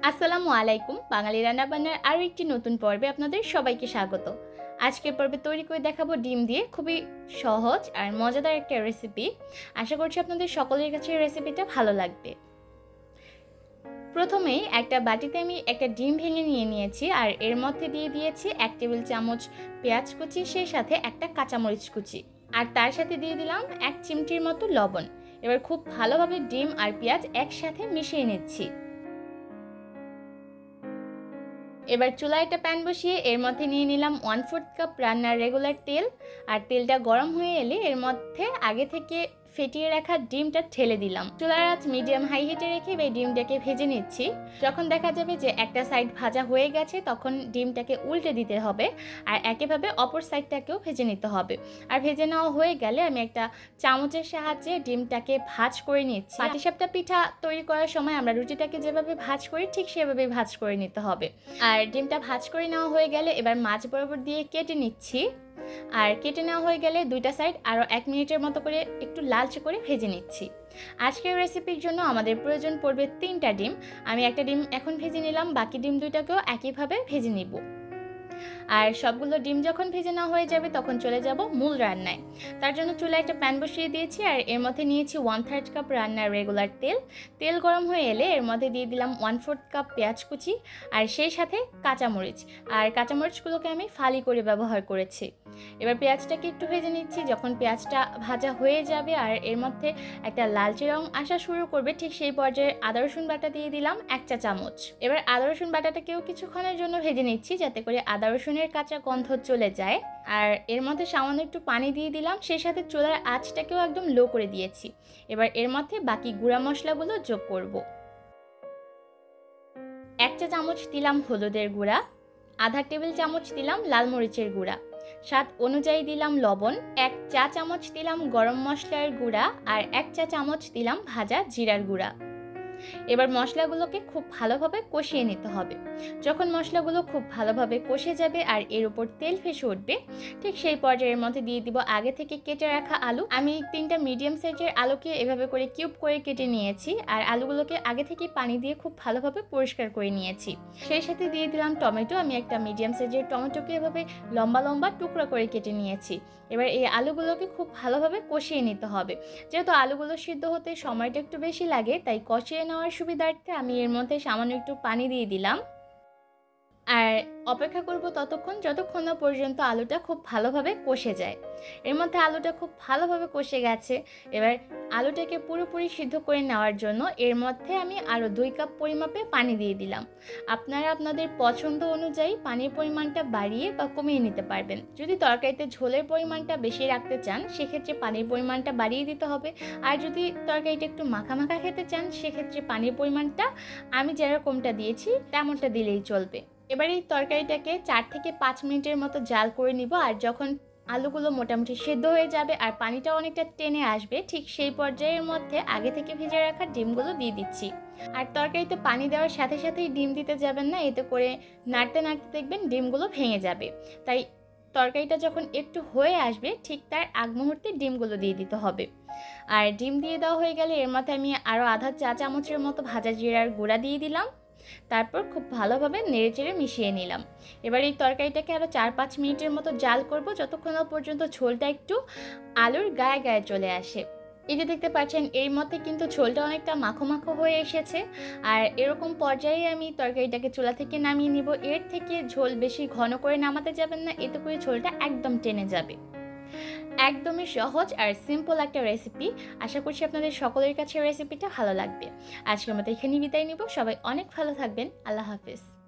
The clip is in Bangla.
আসসালামু আলাইকুম। বাঙালি রান্নাবান্নার আরও একটি নতুন পর্বে আপনাদের সবাইকে স্বাগত। আজকের পর্বে তৈরি করে দেখাবো ডিম দিয়ে খুবই সহজ আর মজাদার একটা রেসিপি। আশা করছি আপনাদের সকলের কাছে রেসিপিটা ভালো লাগবে। প্রথমেই একটা বাটিতে আমি একটা ডিম ভেঙে নিয়েছি আর এর মধ্যে দিয়ে দিয়েছি 1 টেবিল চামচ পেঁয়াজ কুচি, সেই সাথে একটা কাঁচামরিচ কুচি, আর তার সাথে দিয়ে দিলাম 1 চিমটির মতো লবণ। এবার খুব ভালোভাবে ডিম আর পেঁয়াজ একসাথে মিশিয়ে নিচ্ছি। এবার চুলায় একটা প্যান বসিয়ে এর মধ্যে নিয়ে নিলাম 1/4 কাপ রান্নার রেগুলার তেল। আর তেলটা গরম হয়ে এলে এর মধ্যে আগে থেকে ফেটিয়ে রাখা ডিমটা ঢেলে দিলাম। চুলার আঁচ মিডিয়াম হাই হিটে রেখে এই ডিমটাকে ভেজে নিচ্ছি। যখন দেখা যাবে যে একটা সাইড ভাজা হয়ে গেছে তখন ডিমটাকে উল্টে দিতে হবে, আর একইভাবে অপর সাইডটাকেও ভেজে নিতে হবে। আর ভেজে নেওয়া হয়ে গেলে আমি একটা চামচের সাহায্যে ডিমটাকে ভাজ করে নিচ্ছি। পাটিসাপটা পিঠা তৈরি করার সময় আমরা রুটিটাকে যেভাবে ভাজ করি ঠিক সেভাবেই ভাজ করে নিতে হবে। আর ডিমটা ভাজ করে নেওয়া হয়ে গেলে এবার মাছ বরাবর দিয়ে কেটে নিচ্ছি। আর কেটে নেওয়া হয়ে গেলে দুইটা সাইড আরও 1 মিনিটের মতো করে একটু লালচে করে ভেজে নিচ্ছি। আজকের রেসিপির জন্য আমাদের প্রয়োজন পড়বে 3টা ডিম। আমি একটা ডিম এখন ভেজে নিলাম, বাকি ডিম দুইটাকেও একইভাবে ভেজে নিব। আর সবগুলো ডিম যখন ভেজে নেওয়া হয়ে যাবে তখন চলে যাব মূল রান্নায়। তার জন্য চুলায় একটা প্যান বসিয়ে দিয়েছি আর এর মধ্যে নিয়েছি 1/3 কাপ রান্নার রেগুলার তেল। তেল গরম হয়ে এলে এর মধ্যে দিয়ে দিলাম 1/4 কাপ পেঁয়াজ কুচি আর সেই সাথে কাঁচামরিচ। আর কাঁচামরিচগুলোকে আমি ফালি করে ব্যবহার করেছি। এবার পেঁয়াজটাকে একটু ভেজে নিচ্ছি। যখন পেঁয়াজটা ভাজা হয়ে যাবে আর এর মধ্যে একটা লালচে রং আসা শুরু করবে, ঠিক সেই পর্যায়ে আদা রসুন বাটা দিয়ে দিলাম 1 চা চামচ। এবার আদা রসুন বাটাটাকেও কিছুক্ষণের জন্য ভেজে নিচ্ছি যাতে করে আদা রসুনের কাঁচা গন্ধ চলে যায়। আর এর মধ্যে সামান্য একটু পানি দিয়ে দিলাম, সেই সাথে চুলার আঁচটাকেও একদম লো করে দিয়েছি। এবার এর মধ্যে বাকি গুঁড়া মশলাগুলো যোগ করব। 1 চা চামচ দিলাম হলুদের গুঁড়া, আধা টেবিল চামচ দিলাম লাল মরিচের গুঁড়া, স্বাদ অনুযায়ী দিলাম লবণ, 1 চা চামচ দিলাম গরম মশলার গুঁড়া আর 1 চা চামচ দিলাম ভাজা জিরার গুঁড়া। এবার মশলাগুলোকে খুব ভালোভাবে কষিয়ে নিতে হবে। যখন মশলাগুলো খুব ভালোভাবে কষে যাবে আর এর উপর তেল ভেসে উঠবে, ঠিক সেই পর্যায়ের মধ্যে দিয়ে দিব আগে থেকে কেটে রাখা আলু। আমি 3টা মিডিয়াম সাইজের আলুকে এভাবে করে কিউব করে কেটে নিয়েছি আর আলুগুলোকে আগে থেকে পানি দিয়ে খুব ভালোভাবে পরিষ্কার করে নিয়েছি। সেই সাথে দিয়ে দিলাম টমেটো। আমি একটা মিডিয়াম সাইজের টমেটোকে এভাবে লম্বা লম্বা টুকরা করে কেটে নিয়েছি। এবার এই আলুগুলোকে খুব ভালোভাবে কষিয়ে নিতে হবে। যেহেতু আলুগুলো সিদ্ধ হতে সময়টা একটু বেশি লাগে, তাই কষিয়ে নেওয়ার সুবিধার্থে আমি এর মধ্যে সামান্য একটু পানি দিয়ে দিলাম। আর অপেক্ষা করব ততক্ষণ যতক্ষণ না পর্যন্ত আলুটা খুব ভালোভাবে কষে যায়। এর মধ্যে আলুটা খুব ভালোভাবে কষে গেছে। এবার আলুটাকে পুরোপুরি সিদ্ধ করে নেওয়ার জন্য এর মধ্যে আমি আরও 2 কাপ পরিমাপে পানি দিয়ে দিলাম। আপনারা আপনাদের পছন্দ অনুযায়ী পানির পরিমাণটা বাড়িয়ে বা কমিয়ে নিতে পারবেন। যদি তরকারিতে ঝোলের পরিমাণটা বেশি রাখতে চান সেক্ষেত্রে পানির পরিমাণটা বাড়িয়ে দিতে হবে। আর যদি তরকারিটা একটু মাখা মাখা খেতে চান সেক্ষেত্রে পানির পরিমাণটা আমি যেরকমটা দিয়েছি তেমনটা দিলেই চলবে। এবার এই তরকারিটাকে 4 থেকে 5 মিনিটের মতো জাল করে নিব। আর যখন আলুগুলো মোটামুটি সেদ্ধ হয়ে যাবে আর পানিটা অনেকটা টেনে আসবে, ঠিক সেই পর্যায়ের মধ্যে আগে থেকে ভেজে রাখা ডিমগুলো দিয়ে দিচ্ছি। আর তরকারিতে পানি দেওয়ার সাথে সাথেই ডিম দিতে যাবেন না, এতে করে নাড়তে নাড়তে দেখবেন ডিমগুলো ভেঙে যাবে। তাই তরকারিটা যখন একটু হয়ে আসবে ঠিক তার আগ মুহূর্তে ডিমগুলো দিয়ে দিতে হবে। আর ডিম দিয়ে দেওয়া হয়ে গেলে এর মধ্যে আমি আরও আধা চা চামচের মতো ভাজা জিরার গুঁড়া দিয়ে দিলাম। তারপর খুব ভালোভাবে নেড়েচেড়ে মিশিয়ে নিলাম। এবার এই তরকারিটাকে আরও 4-5 মিনিটের মতো জাল করব, যতক্ষণ না পর্যন্ত ঝোলটা একটু আলুর গায়ে গায়ে চলে আসে। এই যে দেখতে পাচ্ছেন এর মধ্যে কিন্তু ঝোলটা অনেকটা মাখো মাখো হয়ে এসেছে। আর এরকম পর্যায়ে আমি তরকারিটাকে চুলা থেকে নামিয়ে নিব। এর থেকে ঝোল বেশি ঘন করে নামাতে যাবেন না, এতে করে ঝোলটা একদম টেনে যাবে। একদমই সহজ আর সিম্পল একটা রেসিপি। আশা করছি আপনাদের সকলের কাছে রেসিপিটা ভালো লাগবে। আজকের মতো এখানেই বিদায় নিব। সবাই অনেক ভালো থাকবেন। আল্লাহ হাফেজ।